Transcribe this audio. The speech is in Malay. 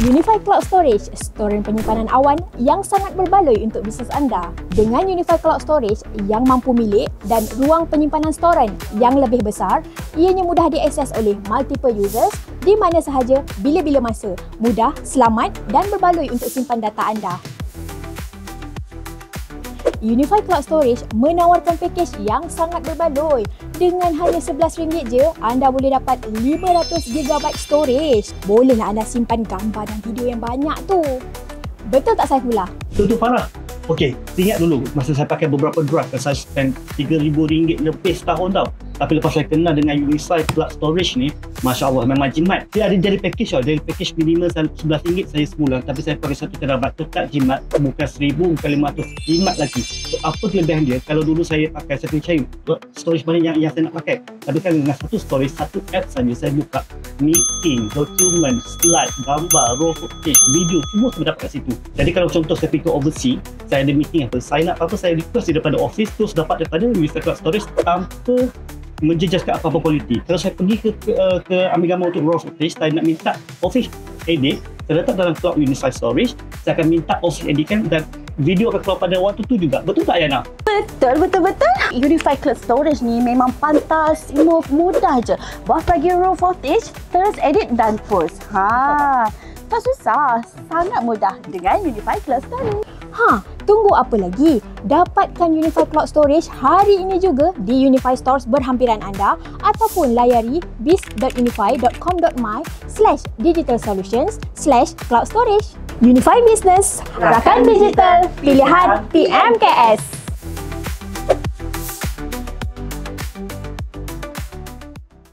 Unified Cloud Storage, storan penyimpanan awan yang sangat berbaloi untuk bisnes anda. Dengan Unified Cloud Storage yang mampu milik dan ruang penyimpanan storan yang lebih besar, ianya mudah diakses oleh multiple users di mana sahaja, bila-bila masa. Mudah, selamat dan berbaloi untuk simpan data anda. Unified Cloud Storage menawarkan pakej yang sangat berbaloi. Dengan hanya RM11 je, anda boleh dapat 500GB storage. Bolehlah anda simpan gambar dan video yang banyak tu. Betul tak Saifullah? Betul Farah. Okey, ingat dulu masa saya pakai beberapa drive, saya spend RM3,000 lebih setahun tau. Tapi lepas saya kenal dengan Unified Cloud Storage ni, Masya Allah memang jimat. Dia ada jadi package tau, dari package minimal RM11 saya semula. Tapi saya pakai 1TB tetap jimat, bukan RM1,000, bukan RM500, jimat lagi. So, apa kelebihan dia? Kalau dulu saya pakai, saya percaya storage banyak yang saya nak pakai. Tapi kan dengan satu storage, satu app saja saya buka meeting, dokumen, slide, gambar, raw footage, video, semua saya dapat kat situ. Jadi kalau contoh saya pergi ke overseas, saya ada meeting apa, sign up apa, saya request daripada office, terus dapat daripada Unified Cloud Storage tanpa menjejaskan apa-apa kualiti. Kalau saya pergi ke ambil gambar untuk raw footage, saya nak minta office edit, saya letak dalam Cloud Unified Storage, saya akan minta office editkan dan video akan keluar pada waktu tu juga. Betul tak Yana? Betul. Unified Cloud Storage ni memang pantas, smooth, mudah je. Buat lagi raw footage, terus edit dan post. Tak susah, sangat mudah dengan Unified Cloud Storage. Tunggu apa lagi? Dapatkan Unified Cloud Storage hari ini juga di Unified Stores berhampiran anda ataupun layari biz.unify.com.my/digital solutions/cloud storage. Unify Business, rakan digital, pilihan PMKS.